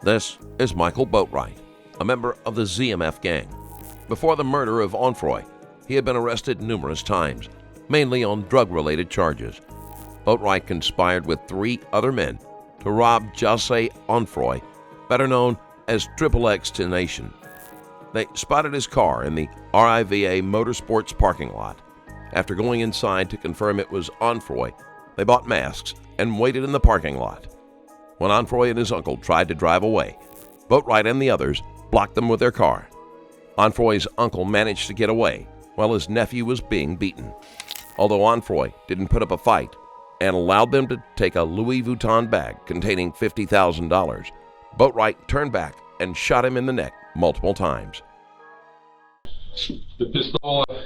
This is Michael Boatwright, a member of the ZMF gang. Before the murder of Onfroy, he had been arrested numerous times, mainly on drug-related charges. Boatwright conspired with 3 other men to rob Jahseh Onfroy, better known as XXXTentacion. They spotted his car in the RIVA Motorsports parking lot. After going inside to confirm it was Onfroy, they bought masks and waited in the parking lot. When Onfroy and his uncle tried to drive away, Boatwright and the others blocked them with their car. Onfroy's uncle managed to get away while his nephew was being beaten. Although Onfroy didn't put up a fight and allowed them to take a Louis Vuitton bag containing $50,000, Boatwright turned back and shot him in the neck multiple times. The pistola, I'll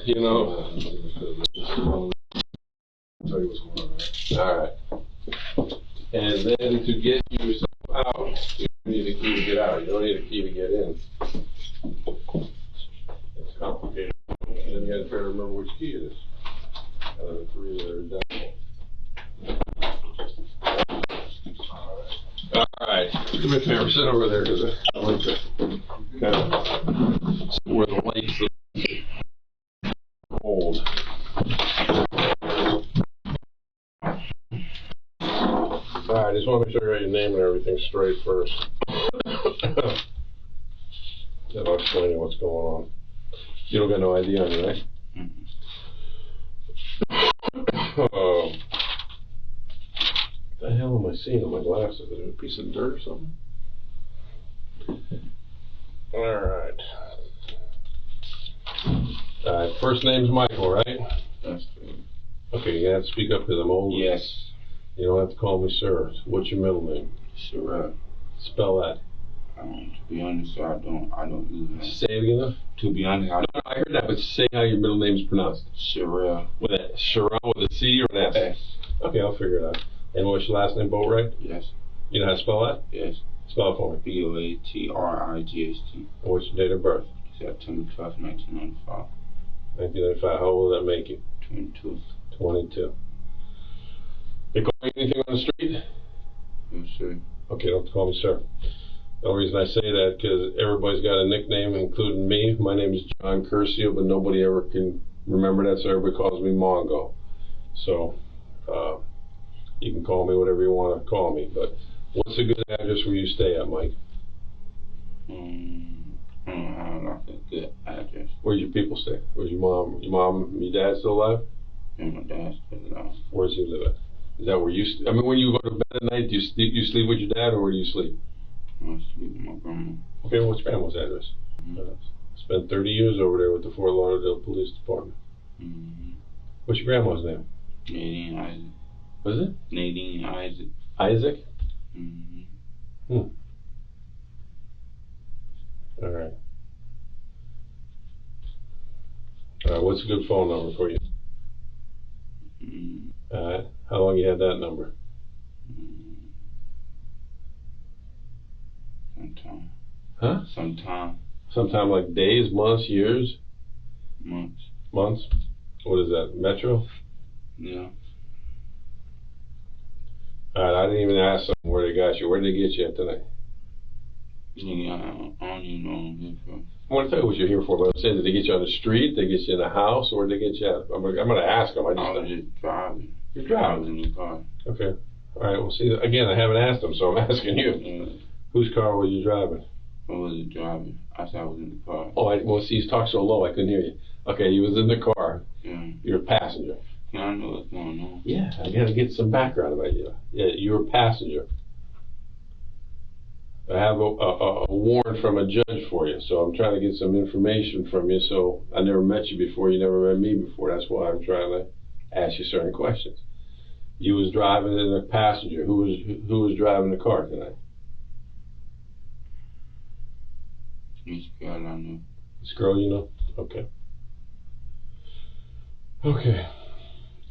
tell you what's going on. All right. And then to get yourself out, you need a key to get out. You don't need a key to get in. It's complicated. And then you got to try to remember which key it is. Out of the 3 that are done. All right. Do me a favor, sit over there because I like to kind of see where the lights hold. All right, I just want to make sure you got your name and everything straight first. Then I'll explain you what's going on. You don't got no ID on you, right? What the hell am I seeing on my glasses? Is it a piece of dirt or something? All right. First name's Michael, right? That's true. Okay, you have to speak up because I'm old. Yes. You don't have to call me sir. What's your middle name? Sure. Spell that. To be honest, sir, I don't use it. Say it again. To be honest, I heard that, but say how your middle name is pronounced. Sure. With a Sherelle with a C or an S? S. Okay, I'll figure it out. And what's your last name, Boatwright? Yes. You know how to spell that? Yes. Spell it for me. Boatrigst. And what's your date of birth? September 12th, 1995. 1995. How old will that make you? 22. 22. They call you anything on the street? Yes, sir. Okay, don't call me sir. The only reason I say that because everybody's got a nickname, including me. My name is John Curcio, but nobody ever can remember that, so everybody calls me Mongo. So, you can call me whatever you want to call me, but what's a good address where you stay at, Mike? I don't have like a good address. Where's your people stay? Where's your mom? Your dad still alive? And my dad's still alive. Where's he live at? Is that where you I mean, when you go to bed at night, do you sleep with your dad, or where do you sleep? I sleep with my grandma. Okay, what's grandma's address? Spent 30 years over there with the Fort Lauderdale Police Department. What's your grandma's name? Nadine Isaac. What is it? Nadine Isaac. Isaac? All right. What's a good phone number for you? How long you had that number? Sometime. Huh? Sometime. Sometime like days, months, years? Months. Months? What is that, Metro? Yeah. Alright, I didn't even ask them where they got you. Where did they get you at tonight? Yeah, I don't even know what I'm here for. I want to tell you what you're here for, but I'm saying, did they get you on the street? Did they get you in a house? Or did they get you at? I'm going to ask them. I was just driving. You're driving? I was in the car. Okay. Alright, well see, again, I haven't asked them, so I'm asking you. Yeah. Whose car were you driving? I wasn't driving. I said I was in the car. Oh, well see, you talk so low, I couldn't hear you. Okay, you was in the car. Yeah. You're a passenger. Yeah, I know what's going on. Yeah, I got to get some background about you. Yeah, you're a passenger. I have a warrant from a judge for you, so I'm trying to get some information from you. So I never met you before, you never met me before. That's why I'm trying to ask you certain questions. You was driving in a passenger. Who was driving the car tonight? This girl I know. This girl you know? Okay. Okay.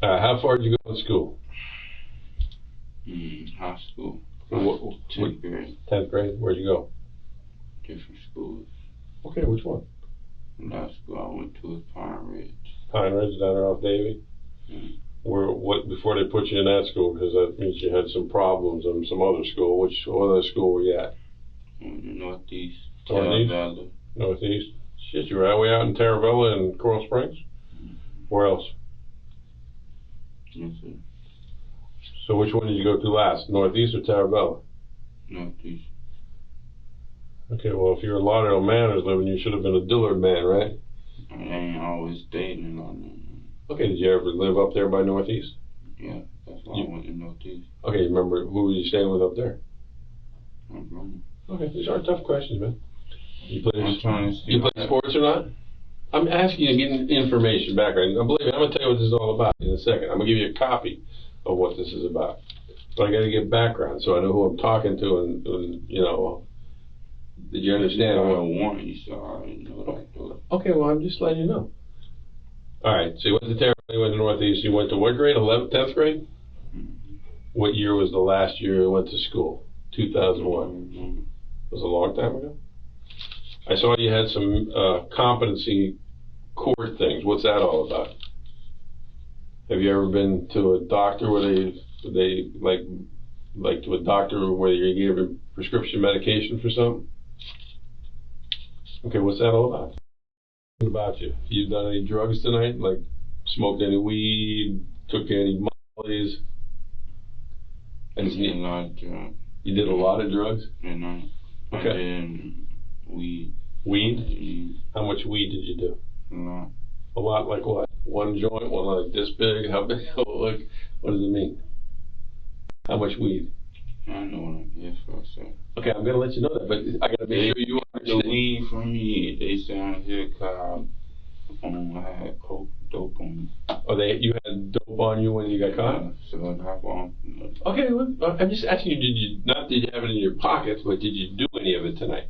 How far did you go to school? High school. 10th grade. 10th grade? Where'd you go? Different schools. Okay, which one? Last school I went to was Pine Ridge. Pine Ridge down there off Davie? Before they put you in that school, because that means you had some problems in some other school. What other school were you at? Northeast. Northeast? Valley. Northeast. Shit, you were all the way out in Terravella and Coral Springs? Where else? Yes, sir. So which one did you go to last, Northeast or Terravella? Northeast. Okay, well, if you're a Lauderdale Manors living, you should have been a Dillard man, right? I ain't always stayed in London. Okay, did you ever live up there by Northeast? Yeah, that's why I went to Northeast. Okay, you remember who were you staying with up there? I don't know. Okay, these aren't tough questions, man. You play sports or not? I'm asking you to get information, background. Now, believe me, I'm going to tell you what this is all about in a second. I'm going to give you a copy of what this is about. But I got to get background so I know who I'm talking to and you know, did you understand? I warned you, so I didn't know that. Okay, well, I'm just letting you know. All right, so you went to Terra, you went to Northeast, you went to what grade? 11th, 10th grade? Mm-hmm. What year was the last year you went to school? 2001. Mm-hmm. It was a long time ago. I saw you had some competency core things. What's that all about? Have you ever been to a doctor where they like to a doctor where you gave a prescription medication for something? Okay, what's that all about? What about you? You done any drugs tonight? Like smoked any weed? Took any mollies? I did a lot of drugs. You did a lot of drugs? And I did weed. Weed? How much weed did you do? A lot. A lot like what? One joint? One like this big? How big? What does it mean? How much weed? I know what I get for a second. Okay, I'm gonna let you know that, but I gotta make sure you The understand. weed from me, they sound here called, I had coke, dope on me. Oh, you had dope on you when you got caught? So I'd hop on. Okay, well, I'm just asking you, did you have it in your pockets, but did you do any of it tonight?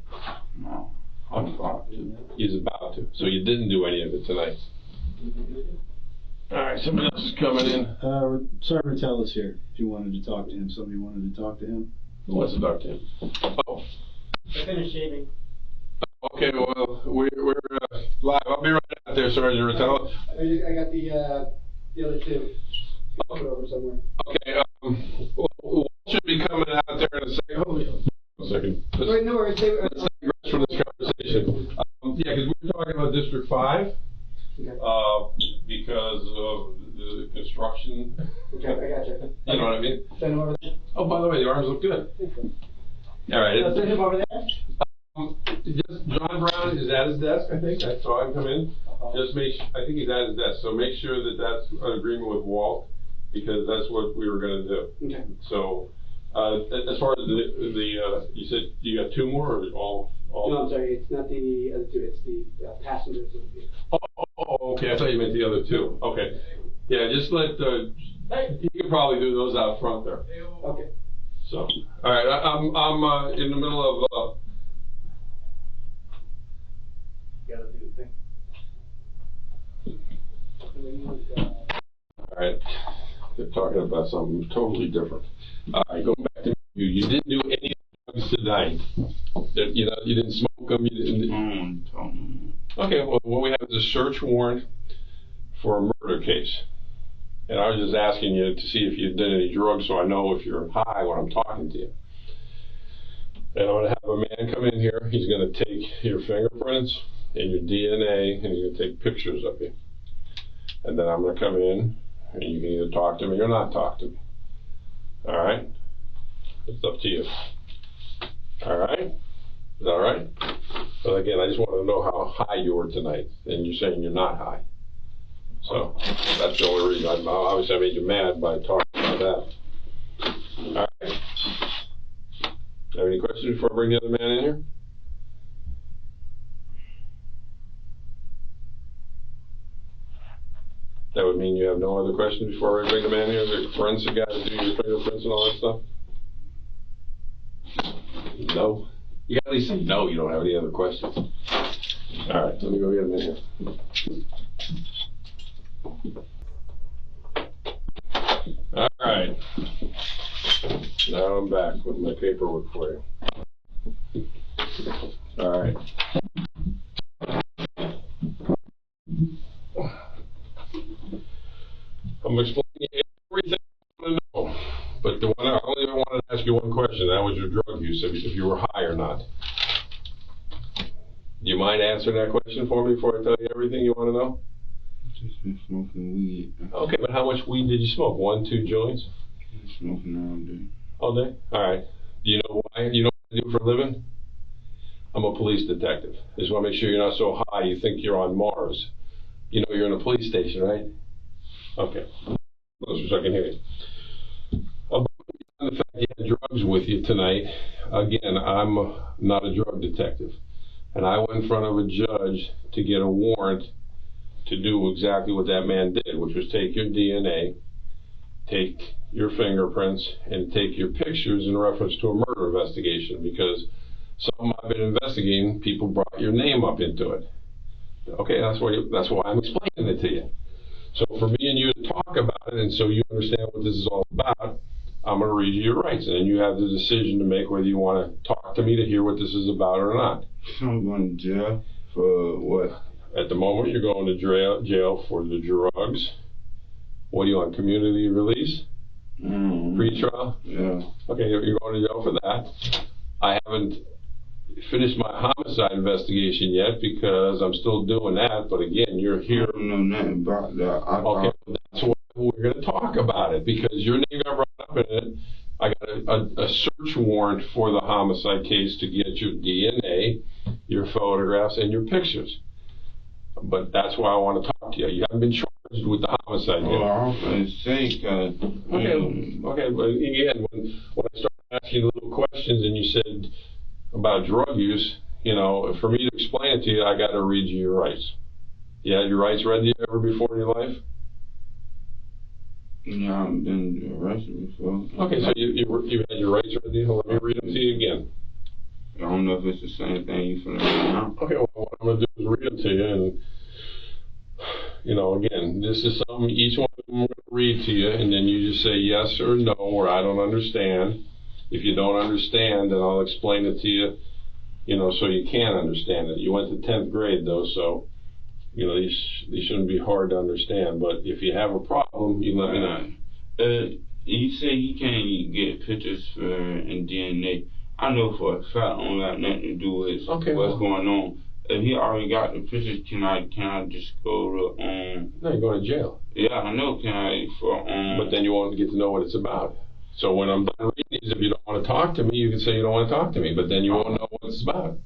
No, I'm about to. You was about to, so you didn't do any of it tonight. All right, somebody else is coming in. Sergeant Tell is here. If you wanted to talk to him, somebody wanted to talk to him. Who wants to talk to him? Oh, I finished shaving. okay, well, we're live. I'll be right out there, Sergeant Ratella. I got the other two. Put it over somewhere. Okay, Walt should be coming out there in a second. Hold on a second. Wait, no worries. Let's digress from this conversation. Yeah, because we were talking about District 5. Okay. Because of the construction. Okay, I got you. You know what I mean? Send him over there. Oh, by the way, the arms look good. All right. Send him over there. Just John Brown is at his desk, I think. I saw him come in. I think he's at his desk. So make sure that that's an agreement with Walt, because that's what we were going to do. Okay. So, as far as you said you got two more, or all? No, I'm sorry. It's not the other two. It's the passengers of the vehicle. Oh, okay. I thought you meant the other two. Okay. Yeah, just let you can probably do those out front there. Okay. So, all right. I'm in the middle of. Gotta do the thing. All right. They're talking about something totally different. All right, going back to you. You didn't do any drugs tonight. You know, you didn't smoke them. You didn't. Okay. Well, what we have is a search warrant for a murder case, and I was just asking you to see if you did any drugs, so I know if you're high when I'm talking to you. And I'm going to have a man come in here. He's going to take your fingerprints and your DNA, and he's going to take pictures of you. And then I'm going to come in, and you can either talk to me or not talk to me. All right? It's up to you. All right? Is that all right? But again, I just wanted to know how high you were tonight, and you're saying you're not high. So that's the only reason. Obviously, I made you mad by talking about that. All right? Have any questions before I bring the other man in here? That would mean you have no other questions before I bring the man here? The forensic guy to do your fingerprints and all that stuff? No? You gotta at least say no, you don't have any other questions. All right, let me go get him in here. All right. Now I'm back with my paperwork for you. All right. I'm explaining everything I want to know, but I only wanted to ask you one question. That was your drug use, if you were high or not. Do you mind answering that question for me before I tell you everything you want to know? Just been smoking weed. Okay, but how much weed did you smoke? 1, 2 joints? Smoking all day. All day? All right. Do you know why? You know what I do for a living? I'm a police detective. I just want to make sure you're not so high you think you're on Mars. You know you're in a police station, right? Okay. Closer so I can hear you. About the fact you had drugs with you tonight, again, I'm not a drug detective. And I went in front of a judge to get a warrant to do exactly what that man did, which was take your DNA, take your fingerprints, and take your pictures in reference to a murder investigation, because something I've been investigating, people brought your name up into it. Okay, that's why I'm explaining it to you. So for me and you to talk about it, and so you understand what this is all about, I'm going to read you your rights, and then you have the decision to make whether you want to talk to me to hear what this is about or not. So I'm going to jail for what? At the moment, you're going to jail for the drugs. What do you want, community release? Pre-trial? Yeah. Okay, you're going to jail for that. I haven't finished my homicide investigation yet because I'm still doing that, but again, you're here. I don't know nothing about that. Okay, that's why we're going to talk about it, because your name got brought up in it. I got a search warrant for the homicide case to get your DNA, your photographs, and your pictures. But that's why I want to talk to you. You haven't been charged with the homicide yet. Oh, I was going to say, cause Okay, but again, when I started asking you little questions and you said about drug use, you know, for me to explain it to you, I got to read you your rights. You had your rights read to you ever before in your life? yeah, I haven't been arrested before. Okay, so you had your rights read to you. Let me read them to you again. I don't know if it's the same thing you finna read now. Okay, well, what I'm going to do is read them to you, and, you know, again, this is something, each one of them I'm going to read to you, and then you just say yes or no, or I don't understand. If you don't understand, then I'll explain it to you, you know, so you can understand it. You went to 10th grade, though, so, you know, these shouldn't be hard to understand, but if you have a problem, you let me know. You say you can't get pictures for and DNA. I know for a fact I don't got nothing to do with what's going on. If he already got the pictures, can I just go to No, you're going to jail. Yeah, I know. Can I But then you won't get to know what it's about. So when I'm done reading these, if you don't want to talk to me, you can say you don't want to talk to me. But then you won't know what it's about.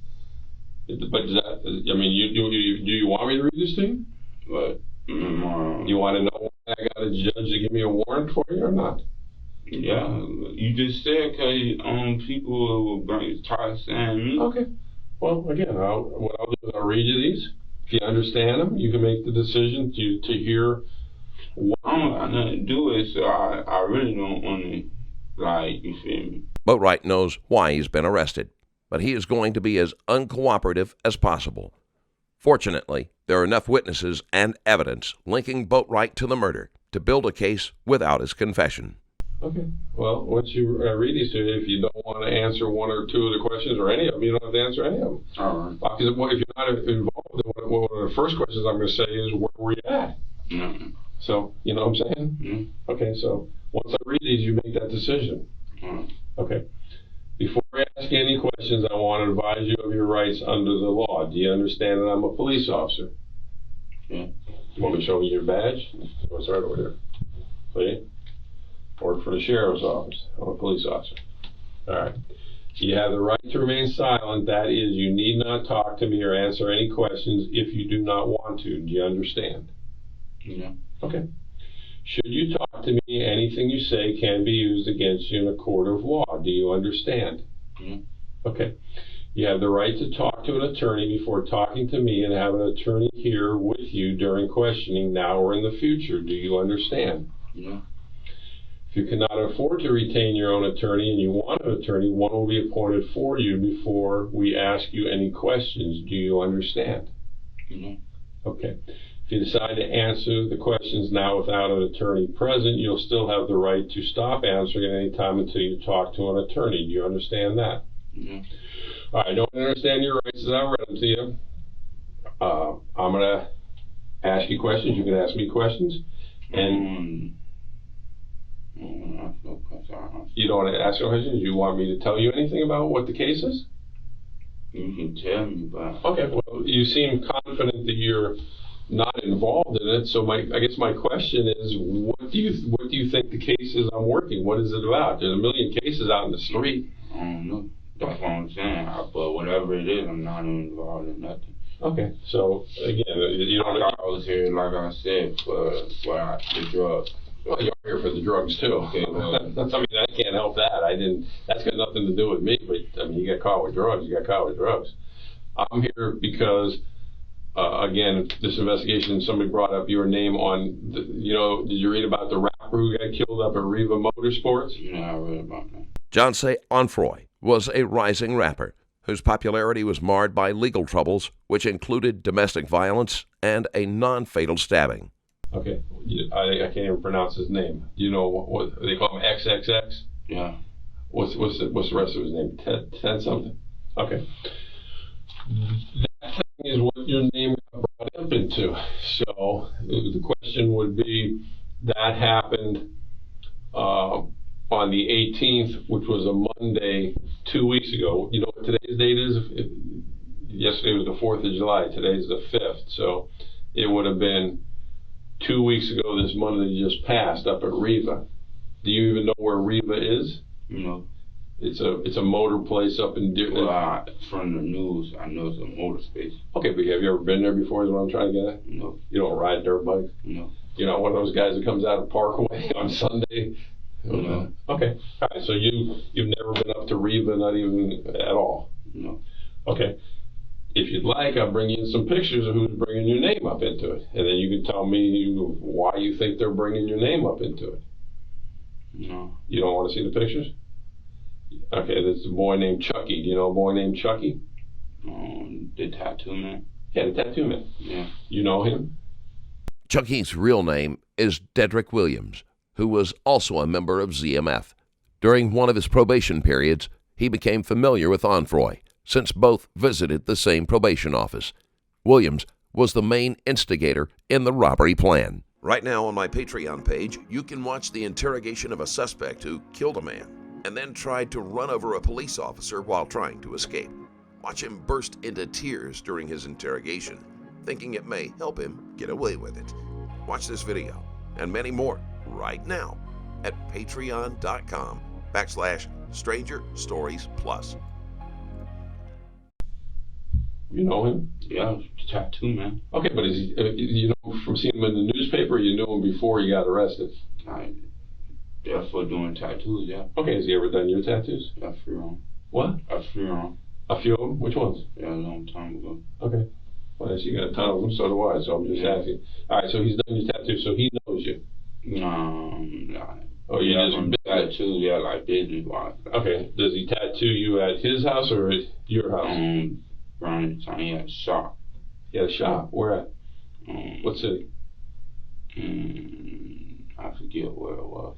But that, I mean, do you want me to read this to you? But you want to know why I got a judge to give me a warrant for you or not? Yeah, you just said because people will try to send me. Okay. Well, again, what I'll do is I'll read you these. If you understand them, you can make the decision to hear. I don't got nothing to do with it, so I really don't want to, like, you feel me? Boatwright knows why he's been arrested, but he is going to be as uncooperative as possible. Fortunately, there are enough witnesses and evidence linking Boatwright to the murder to build a case without his confession. Okay. Well, once you read these to you, if you don't want to answer one or two of the questions or any of them, you don't have to answer any of them. All right. Because if you're not involved, one of the first questions I'm going to say is, where were you at? Mm-hmm. So, you know what I'm saying? Mm-hmm. Okay, so once I read these, you make that decision. Mm-hmm. Okay. Before I ask you any questions, I want to advise you of your rights under the law. Do you understand that I'm a police officer? Yeah. You want me to show you your badge? What's right over there? See? Work for the sheriff's office. I'm a police officer. All right. You have the right to remain silent. That is, you need not talk to me or answer any questions if you do not want to. Do you understand? Yeah. Okay. Should you talk to me, anything you say can be used against you in a court of law. Do you understand? Yeah. Okay. You have the right to talk to an attorney before talking to me and have an attorney here with you during questioning now or in the future. Do you understand? Yeah. If you cannot afford to retain your own attorney and you want an attorney, one will be appointed for you before we ask you any questions. Do you understand? Yeah. Okay. If you decide to answer the questions now without an attorney present, you'll still have the right to stop answering at any time until you talk to an attorney. Do you understand that? Yeah. All right, I don't understand your rights as I read them to you. I'm going to ask you questions. You can ask me questions. And you don't want to ask questions? You want me to tell you anything about what the case is? You can tell me, but Okay, well, you seem confident that you're not involved in it. So I guess my question is, what do you think the case is I'm working? What is it about? There's a million cases out in the street. I don't know. That's what I'm saying. But whatever it is, I'm not involved in nothing. Okay, so again, you don't. I was here, like I said, for the drugs. Well, you're here for the drugs too. Okay, well, I mean, I can't help that. That's got nothing to do with me. But I mean, you got caught with drugs. You got caught with drugs. I'm here because, again, this investigation. Somebody brought up your name on. Did you read about the rapper who got killed up at Riva Motorsports? Yeah, I read about that. Jahseh Onfroy was a rising rapper whose popularity was marred by legal troubles, which included domestic violence and a non-fatal stabbing. Okay, I can't even pronounce his name. Do you know what they call him? XXX? Yeah. What's the rest of his name? Ted something? Okay. That thing is what your name got brought up into. So the question would be, that happened on the 18th, which was a Monday 2 weeks ago. You know what today's date is? Yesterday was the 4th of July. Today's the 5th. So it would have been 2 weeks ago this Monday just passed up at Riva. Do you even know where Riva is? No. It's a motor place up in Well, from the news, I know it's a motor space. Okay, but have you ever been there before is what I'm trying to get at? No. You don't ride dirt bikes? No. You're not one of those guys that comes out of Parkway on Sunday? No. Okay. All right, so you've never been up to Riva, not even at all? No. Okay. If you'd like, I'll bring you in some pictures of who's bringing your name up into it. And then you can tell me why you think they're bringing your name up into it. No. You don't want to see the pictures? Okay, there's a boy named Chucky. Do you know a boy named Chucky? The tattoo man? Yeah, the tattoo man. Yeah. You know him? Chucky's real name is Dedrick Williams, who was also a member of ZMF. During one of his probation periods, he became familiar with Onfroy, since both visited the same probation office. Williams was the main instigator in the robbery plan. Right now on my Patreon page, you can watch the interrogation of a suspect who killed a man and then tried to run over a police officer while trying to escape. Watch him burst into tears during his interrogation, thinking it may help him get away with it. Watch this video and many more right now at patreon.com/Stranger Stories Plus. You know him? Yeah, tattoo man. Okay, but is he, you know from seeing him in the newspaper, or you knew him before he got arrested? Yeah, for doing tattoos, yeah. Okay, has he ever done your tattoos? A few of them. What? A few of them. A few of them? Which ones? Yeah, a long time ago. Okay. Well, you got a ton of them, so do I, so I'm just asking. All right, so he's done your tattoos, so he knows you. Nah. Oh, you yeah, just tattoos, yeah, like business wise. Okay, does he tattoo you at his house or at your house? Around the time he had a shop. He had a shop? Where at? What city? I forget where it was.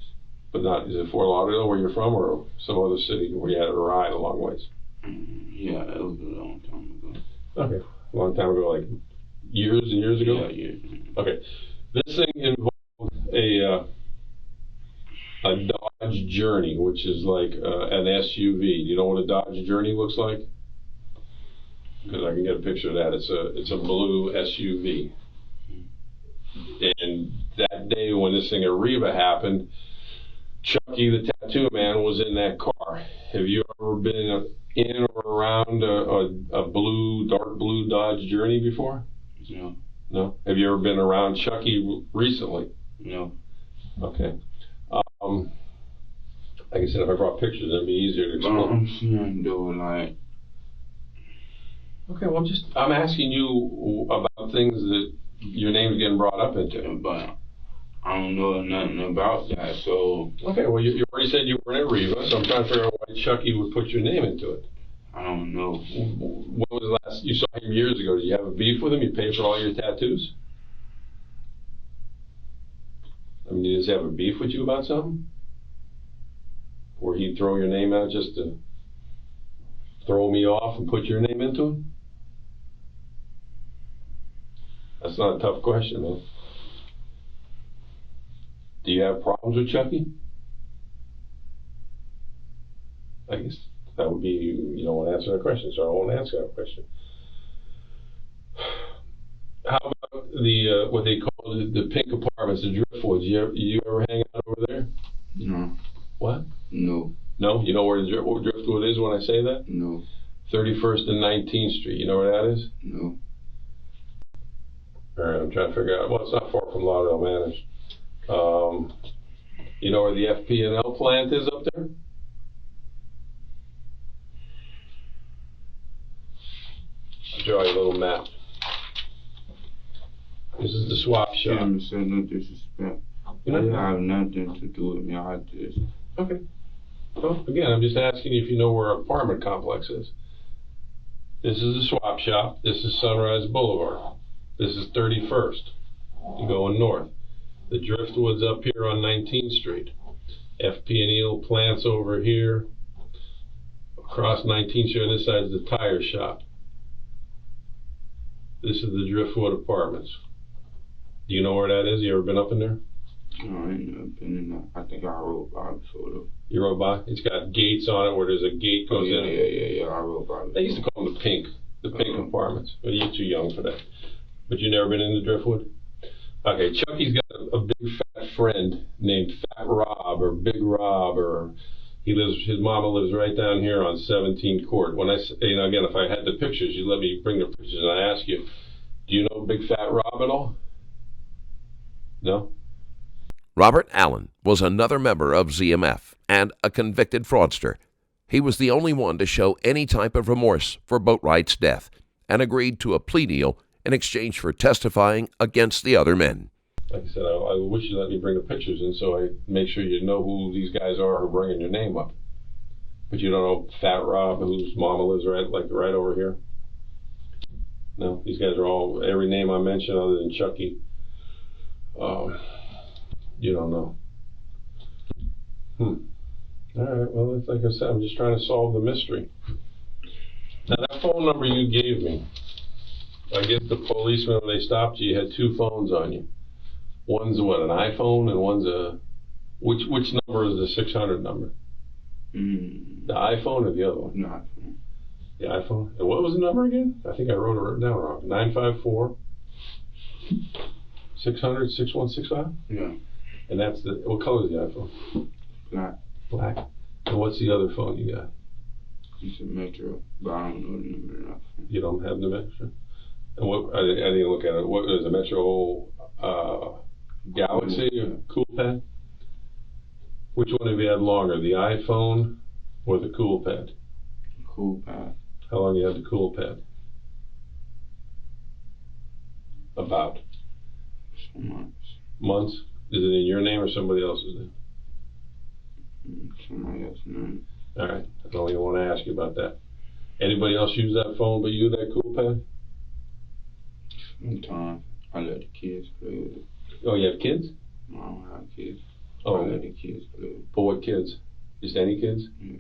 But not, is it Fort Lauderdale where you're from, or some other city where you had to ride a long ways? Yeah, it was a long time ago. Okay, a long time ago, like years and years ago? Yeah, years. Okay, this thing involved a Dodge Journey, which is like an SUV. Do you know what a Dodge Journey looks like? Because I can get a picture of that. It's a blue SUV. And that day when this thing at Riva happened, Chucky the tattoo man was in that car. Have you ever been in or around a dark blue Dodge Journey before? No. No? Have you ever been around Chucky recently? No. Okay. Like I said, if I brought pictures, it'd be easier to explain. I'm saying though, like. Okay, well, I'm asking you about things that your name's getting brought up into. But I don't know nothing about that, so. Okay, well, you already said you were in Riva, so I'm trying to figure out why Chucky would put your name into it. I don't know. When was the last you saw him years ago? Did you have a beef with him? You paid for all your tattoos? I mean, did he just have a beef with you about something? Or he'd throw your name out just to throw me off and put your name into it? That's not a tough question, man. Do you have problems with Chucky? I That would be, you don't want to answer that question, so I won't answer that question. How about the what they call the pink apartments, the Driftwoods? You ever hang out over there? No. What? No. No? You know where the Driftwood is when I say that? No. 31st and 19th Street. You know where that is? No. All right, I'm trying to figure out. Well, it's not far from Lauderdale Manors. You know where the FP&L plant is up there? I'll draw you a little map. This is the swap shop. Jim said no disrespect. I have nothing to do with me. I just. Okay. Well, again, I'm just asking you if you know where an apartment complex is. This is the swap shop. This is Sunrise Boulevard. This is 31st. You're going north. The Driftwood's up here on 19th Street. FP&E plants over here. Across 19th Street on this side is the tire shop. This is the Driftwood Apartments. Do you know where that is? You ever been up in there? No, I ain't never been in there. I think I rode by before though. You rode by? It's got gates on it where there's a gate goes in. Yeah, I rode by before. They used to call them the pink apartments. But you're too young for that. But you never been in the Driftwood? Okay, Chucky's got a big fat friend named Fat Rob or Big Rob, or his mama lives right down here on 17th Court. When I say, again, if I had the pictures, you let me bring the pictures, and I ask you, do you know Big Fat Rob at all? No? Robert Allen was another member of ZMF and a convicted fraudster. He was the only one to show any type of remorse for Boatwright's death and agreed to a plea deal in exchange for testifying against the other men. Like I said, I wish you let me bring the pictures in so I make sure you know who these guys are who are bringing your name up. But you don't know Fat Rob, whose mama lives right over here? No, these guys are all, every name I mentioned other than Chucky. You don't know. All right, well, it's like I said, I'm just trying to solve the mystery. Now, that phone number you gave me, I guess the policeman, when they stopped you, had two phones on you. One's what, an iPhone, and one's a, which number is the 600 number? The iPhone or the other one? No. The iPhone. And what was the number again? I think I wrote it down wrong. 954 600 6165? Yeah. And that's the, what color is the iPhone? Black. Black. And what's the other phone you got? It's a Metro, but I don't know the number enough. You don't have the Metro? And what, I didn't look at it. What is a Metro Galaxy or Cool Pad? Which one have you had longer, the iPhone or the Cool Pad? Cool Pad. How long you had the Cool Pad? About? Some months. Months? Is it in your name or somebody else's name? Somebody else's name. All right. I don't even want to ask you about that. Anybody else use that phone but you, that Cool Pad? Sometimes I let the kids play with it. Oh, you have kids? No, I don't have kids. Oh. I let the kids play with it. But what kids? Just any kids? Yeah.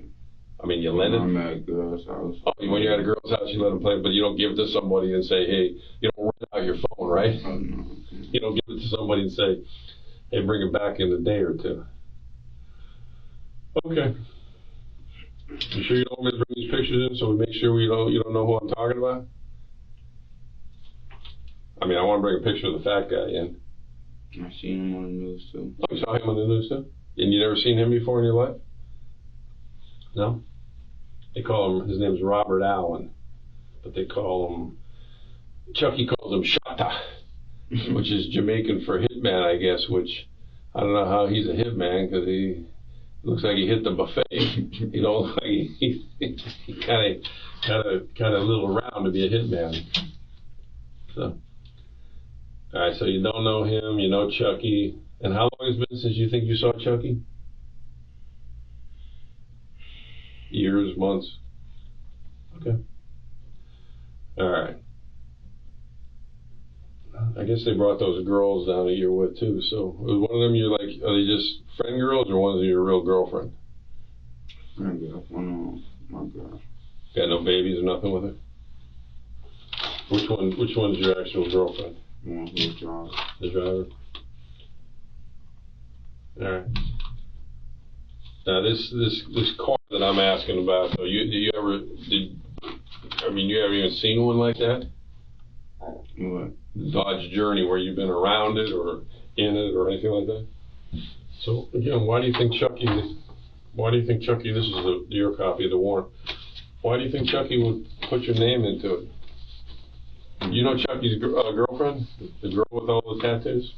I mean, you lend it? I'm at a girl's house. Oh, when you're at a girl's house, you let them play, but you don't give it to somebody and say, hey, you don't rent out your phone, right? Oh, no. You don't give it to somebody and say, hey, bring it back in a day or two. Okay. You sure you don't want me to bring these pictures in so we make sure you don't know who I'm talking about? I mean, I want to bring a picture of the fat guy in. I seen him on the news too. Oh, you saw him on the news too? And you never seen him before in your life? No? They call him, his name's Robert Allen, but they call him, Chucky calls him Shata, which is Jamaican for hitman, I guess, which I don't know how he's a hitman because he looks like he hit the buffet. You know, like he kind of a little round to be a hitman. So, all right, so you don't know him, you know Chucky. And how long has it been since you think you saw Chucky? Years, months? Okay. All right. I guess they brought those girls down that you're with too. So was one of them you're like, are they just friend girls or one of them your real girlfriend? Friend girl, one of my girl. Got no babies or nothing with her? Which one's your actual girlfriend? The one who drives. The driver? All right. Now this car that I'm asking about, so you haven't even seen one like that? What? Dodge Journey, where you've been around it or in it or anything like that? So again, why do you think Chucky, this is your copy of the warrant, why do you think Chucky would put your name into it? You know Chucky's girlfriend? The girl with all the tattoos?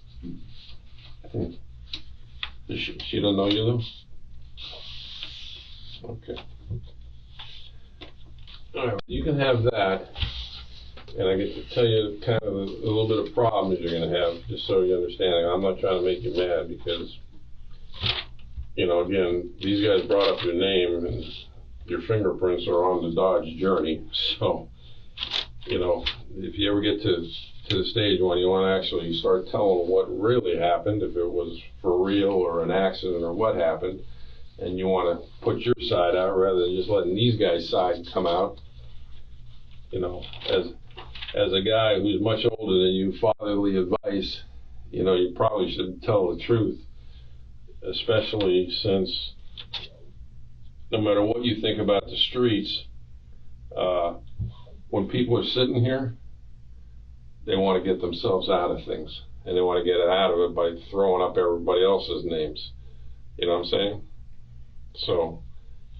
She doesn't know you though? Okay. All right, you can have that, and I get to tell you kind of a little bit of problems you're going to have, just so you understand. I'm not trying to make you mad because, you know, again, these guys brought up your name and your fingerprints are on the Dodge Journey. So, you know, if you ever get to the stage when you want to actually start telling what really happened, if it was for real or an accident or what happened, and you want to put your side out rather than just letting these guys' side come out, you know, as a guy who's much older than you, fatherly advice, you know, you probably should tell the truth, especially since no matter what you think about the streets, when people are sitting here, they want to get themselves out of things, and they want to get out of it by throwing up everybody else's names. You know what I'm saying? So,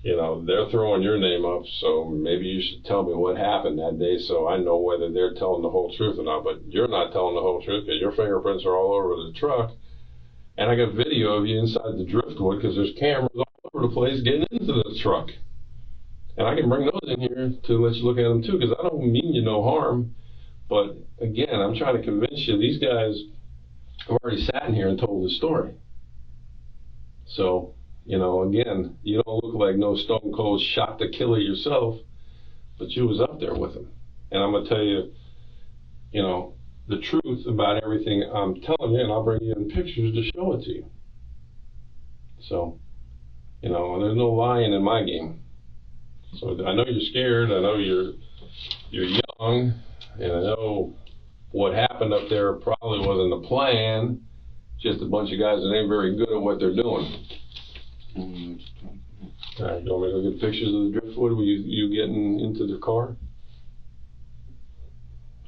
you know, they're throwing your name up, so maybe you should tell me what happened that day so I know whether they're telling the whole truth or not. But you're not telling the whole truth because your fingerprints are all over the truck. And I got video of you inside the driftwood because there's cameras all over the place getting into the truck. And I can bring those in here to let you look at them too, because I don't mean you no harm. But again, I'm trying to convince you, these guys have already sat in here and told the story. So, you know, again, you don't look like no stone cold shot the killer yourself, but you was up there with him. And I'm going to tell you, you know, the truth about everything I'm telling you, and I'll bring you in pictures to show it to you. So, you know, there's no lying in my game. So I know you're scared, I know you're young, and I know what happened up there probably wasn't a plan, just a bunch of guys that ain't very good at what they're doing. All right, you want me to go get pictures of the driftwood? Were you getting into the car?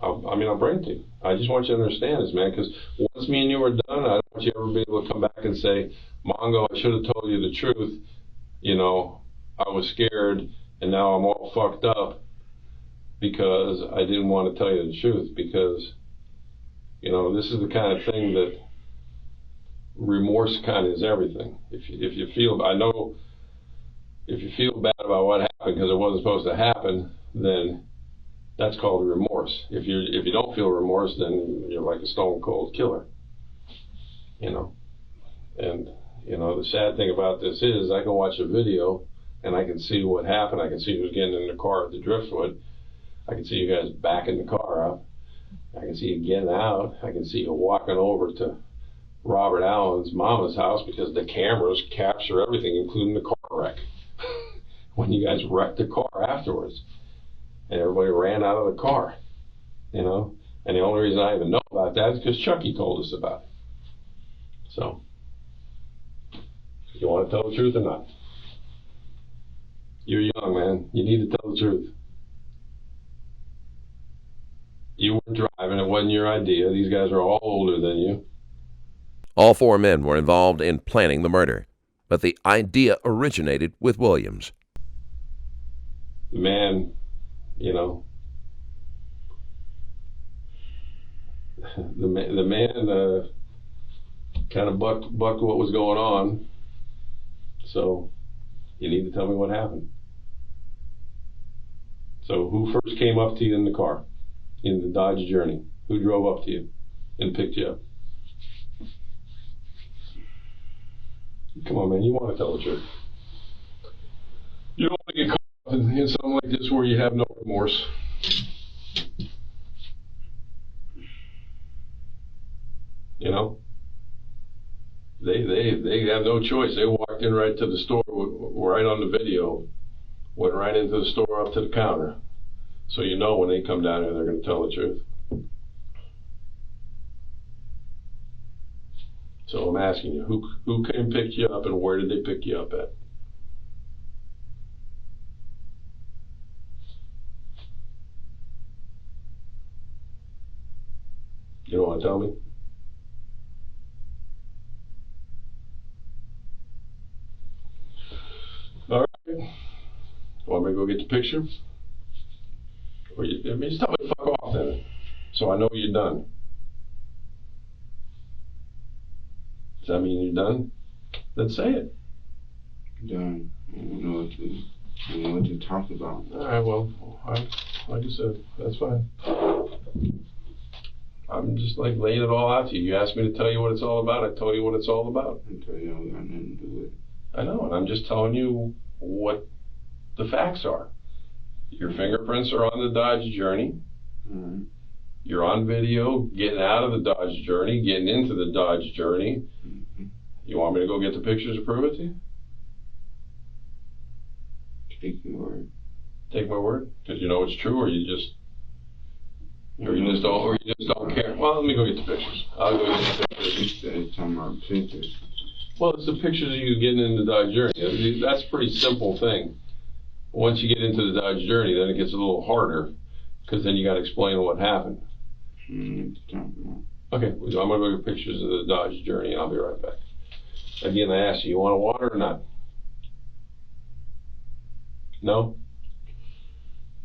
I'll bring it to you. I just want you to understand this, man, because once me and you are done, I don't want you ever be able to come back and say, Mongo, I should have told you the truth. You know, I was scared, and now I'm all fucked up because I didn't want to tell you the truth. Because, you know, this is the kind of thing that remorse kind of is everything. If you feel, I know, if you feel bad about what happened because it wasn't supposed to happen, then that's called remorse. If you don't feel remorse, then you're like a stone cold killer. You know, and you know the sad thing about this is I can watch a video and I can see what happened. I can see who's getting in the car at the driftwood. I can see you guys backing the car up. I can see you getting out. I can see you walking over to Robert Allen's mama's house because the cameras capture everything, including the car wreck. When you guys wrecked the car afterwards. And everybody ran out of the car, you know. And the only reason I even know about that is because Chucky told us about it. So, you want to tell the truth or not? You're young, man. You need to tell the truth. You weren't driving. It wasn't your idea. These guys are all older than you. All four men were involved in planning the murder, but the idea originated with Williams. The man, you know, the man kind of bucked what was going on. So you need to tell me what happened. So who first came up to you in the car, in the Dodge Journey? Who drove up to you and picked you up? Come on, man, you want to tell the truth. You don't want to get caught up in something like this where you have no remorse. You know? They have no choice. They walked in right to the store, right on the video, went right into the store up to the counter. So you know when they come down here, they're going to tell the truth. So I'm asking you, who came and picked you up and where did they pick you up at? You don't want to tell me? All right. Want me to go get the picture? Or just tell me to fuck off then, so I know you're done. Does that mean you're done? Then say it. Done. I don't know what to talk about. All right, well, like I said, that's fine. I'm just like laying it all out to you. You asked me to tell you what it's all about. I told you what it's all about. I tell you, I don't got nothing to do with it. I know, and I'm just telling you what the facts are. Your fingerprints are on the Dodge Journey. Mm-hmm. You're on video getting out of the Dodge Journey, getting into the Dodge Journey. Mm-hmm. You want me to go get the pictures to prove it to you? Take your word. Take my word? Because you know it's true, or you just don't care. Well, let me go get the pictures. I'll go get the pictures. You said talking about pictures. Well, it's the pictures of you getting into the Dodge Journey. That's a pretty simple thing. Once you get into the Dodge Journey, then it gets a little harder, because then you got to explain what happened. Okay, well, I'm going to go get pictures of the Dodge Journey, and I'll be right back. Again, I asked you want water or not? No?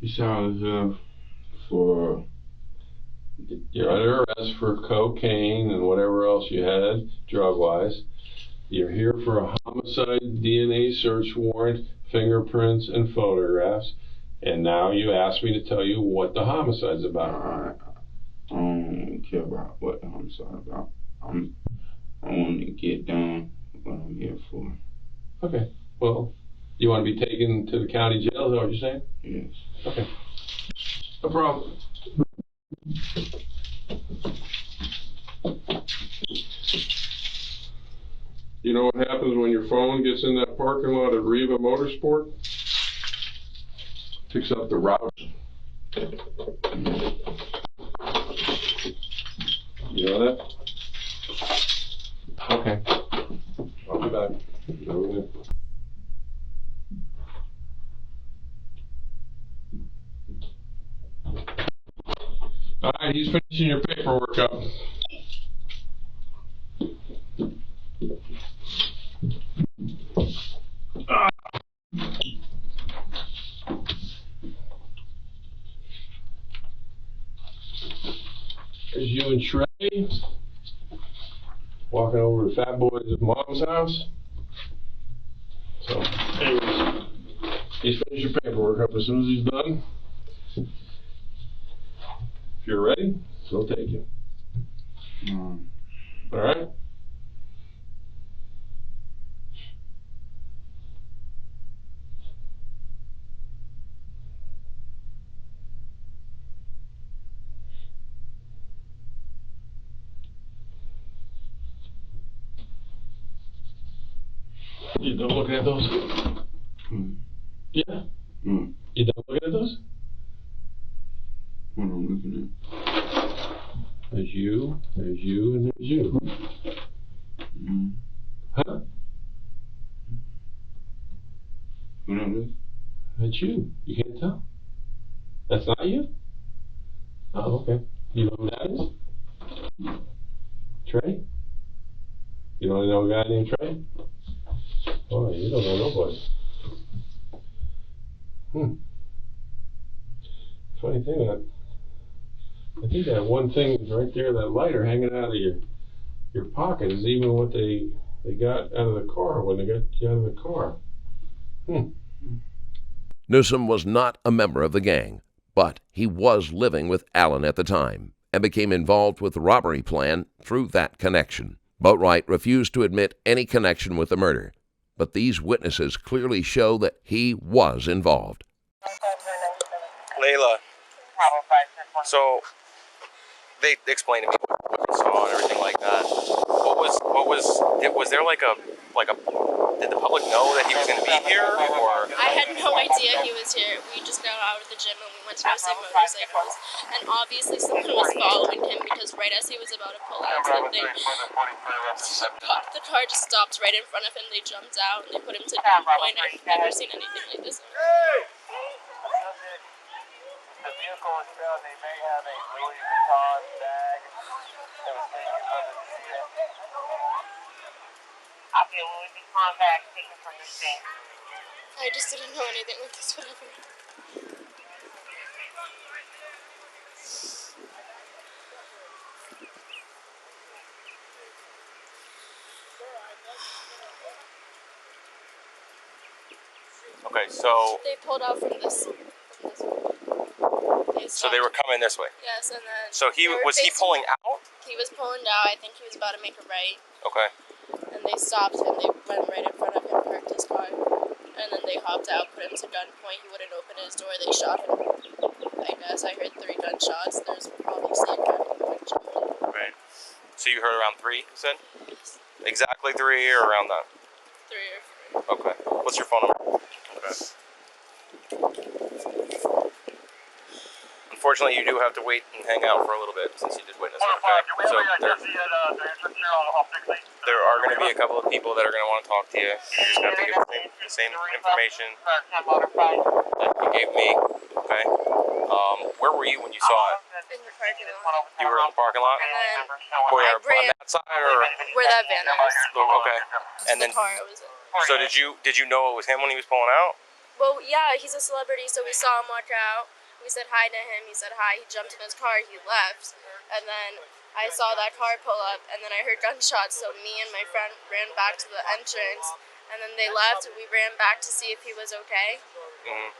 You sound for... You're under arrest for cocaine and whatever else you had, drug-wise. You're here for a homicide DNA search warrant, fingerprints, and photographs. And now you ask me to tell you what the homicide's about. I don't care about what the homicide about. I want to get done what I'm here for. Okay, well, you want to be taken to the county jail, is that what you're saying? Yes. Okay. No problem. You know what happens when your phone gets in that parking lot at Riva Motorsport? Picks up the route. You know that? Okay. I'll be back. Over there. All right, he's finishing your paperwork up. There's you and Trey walking over to Fat Boy's mom's house. So, anyways, he's finished your paperwork up. As soon as he's done, if you're ready, he'll take you. All right? You done looking at those? Yeah? You done looking at those? What I'm looking at? There's you, and there's you. Huh? What I'm looking That's you. You can't tell? That's not you? Oh, okay. You know who that is? Trey? You don't know a guy named Trey? Oh, you don't know nobody. Funny thing, I think that one thing is right there, that lighter hanging out of your pocket is even what they got out of the car when they got you out of the car. Newsom was not a member of the gang, but he was living with Allen at the time and became involved with the robbery plan through that connection. Boatwright refused to admit any connection with the murder, but these witnesses clearly show that he was involved. Layla, so they explained to me what they saw and everything like that. Was there like a, did the public know that he was going to be here, or? I had no idea he was here. We just got out of the gym and we went to go see motorcycles. And obviously someone was following him because right as he was about to pull out something, the car just stopped right in front of him. They jumped out and they put him to gunpoint. I've never seen anything like this. The vehicle is found, they may have a Louis Vuitton bag I just didn't know anything with this, whatever. Okay, so They pulled out from this way. so they were coming this way. Yes, and then. So he pulling out? He was pulling out. I think he was about to make a right. Okay. And they stopped him. They went right in front of him, parked his car, and then they hopped out, put him to gunpoint. He wouldn't open his door. They shot him. I guess I heard 3 gunshots. There's obviously a gunshot. Right. So you heard around 3, you said? Yes. Exactly 3 or around that? 3 or 4. Okay. What's your phone number? Okay. Unfortunately, you do have to wait and hang out for a little bit since you did witness it, okay? So there are going to be a couple of people that are going to want to talk to you. You just have to give the same information that you gave me, okay? Where were you when you saw it? In the parking lot. You were in the parking lot? And then Where, I on ran that side or? where that van was. Okay. And then, The car was in. so did you know it was him when he was pulling out? Well, yeah, he's a celebrity, so we saw him walk out. We said hi to him. He said hi. He jumped in his car. He left. And then I saw that car pull up, and then I heard gunshots. So me and my friend ran back to the entrance, and then they left. We ran back to see if he was okay. Mm-hmm.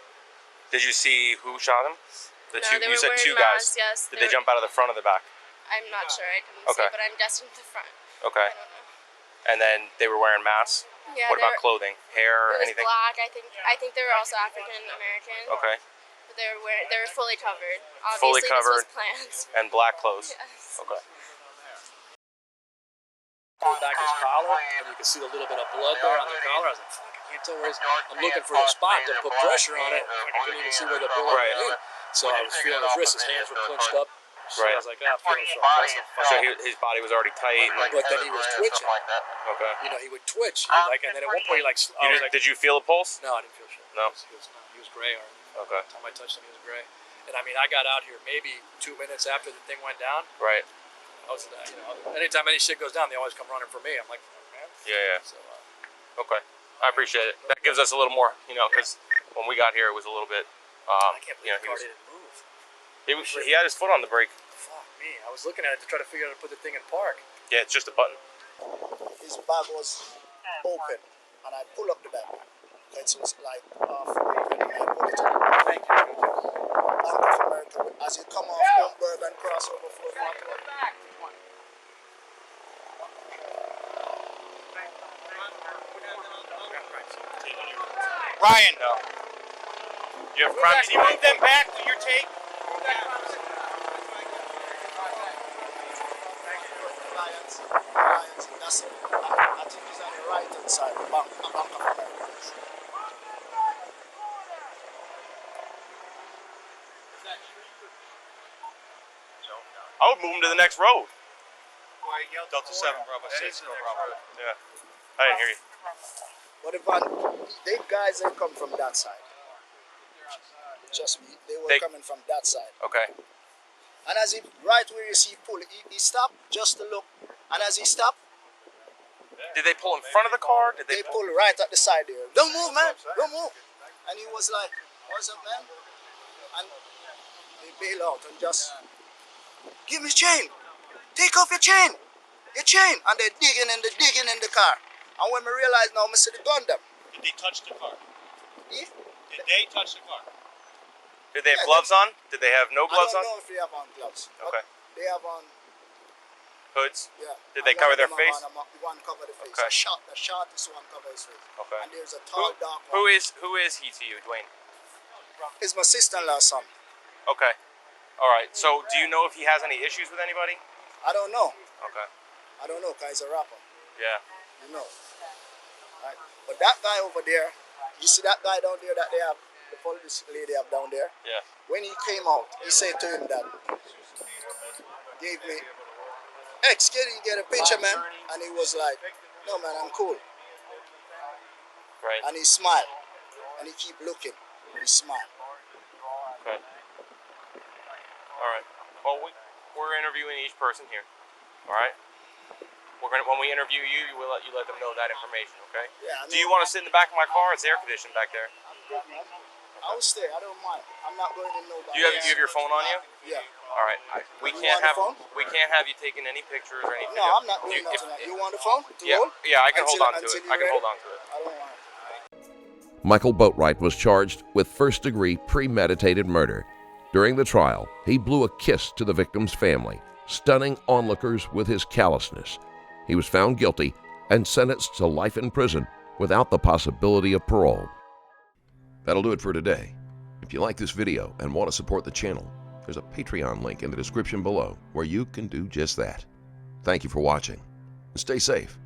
Did you see who shot him? No, You were said wearing 2 guys. masks, yes. Did they jump out of the front or the back? I'm not sure. I couldn't Okay. see, but I'm guessing the front. Okay. I don't know. And then they were wearing masks? Yeah, What about clothing? Hair or it was anything? black. I think they were also African American. Okay. But they were fully covered. Obviously, Fully covered. This was planned. And black clothes? Yes. Okay. Pulled back his collar, and you could see a little bit of blood there on the collar. I was like, fuck, I can't tell where he's... I'm looking for a spot to put pressure on it. I couldn't even see where the bullet went in. So I was feeling his wrist. His hands were clenched up. So Right. I was like, I'm feeling so impressive. So his body was already tight? But then he was twitching. Okay. You know, he would twitch. And then at one point, Did you feel a pulse? No, I didn't feel shit. No? He was gray. Okay. Every time I touched him, he was gray. And I mean, I got out here maybe 2 minutes after the thing went down. Right. I was, anytime any shit goes down, they always come running for me. I'm like, oh, man. Yeah. So, Okay. I appreciate it. That gives us a little more, because when we got here, it was a little bit, I can't believe the car didn't move. He had his foot on the brake. Fuck me. I was looking at it to try to figure out how to put the thing in park. Yeah, it's just a button. His bag was open, and I pull up the bag. It was like half open, and I pull it up. Thank you. Bank of America, as you come off Homburg and cross over 441. Ryan! No. You have crime. Can you move them back with your tape? That's it. I think he's on the right hand side, the Bank of America. I would move him to the next road. Delta 7, Bravo 6, no Bravo. Yeah. I didn't hear you. But the van, they guys ain't come from that side. Just me, they were coming from that side. Okay. And as he, right where you see pull, he stopped just to look. And as he stopped, Did they pull in front of the car? Did they pull right at the side there. Don't move, man. Don't move. And he was like, what's up, man? And they bail out and just, give me chain. Take off your chain. Your chain. And they're digging in the car. And when we realized now, I see the gun them. Did they touch the car? Yeah. Did they touch the car? Did they have gloves on? Did they have no gloves I on? don't know if they have on gloves. Okay. They have on hoods? Yeah. Did they cover their face? One cover the face. Okay. The shortest one cover his face. Okay. And there's a tall, dark one. Who is he to you, Dwayne? It's my sister-in-law's son. Okay. All right. So, do you know if he has any issues with anybody? I don't know. Okay. I don't know, because he's a rapper. Yeah. You know. Right? But that guy over there, you see that guy down there that they have, the police lady have down there? Yeah. When he came out, he said to him that, gave me, X, can you get a picture, man? And he was like, no, man, I'm cool. Right. And he smiled. And he keep looking. And he smiled. Okay. All right. Well, we're interviewing each person here. All right. When we interview you, we'll let them know that information. Okay. Yeah. Do you want to sit in the back of my car? It's air conditioned back there. I'm good, man. I will stay. I don't mind. I'm not going to nobody. Do you have your phone on you? Yeah. All right. We can't have you taking any pictures or anything. No, I'm not doing nothing. You want the phone? Yeah, I can hold on to it. I can hold on to it. I don't want it. Michael Boatwright was charged with first-degree premeditated murder. During the trial, he blew a kiss to the victim's family, stunning onlookers with his callousness. He was found guilty and sentenced to life in prison without the possibility of parole. That'll do it for today. If you like this video and want to support the channel, there's a Patreon link in the description below where you can do just that. Thank you for watching. Stay safe.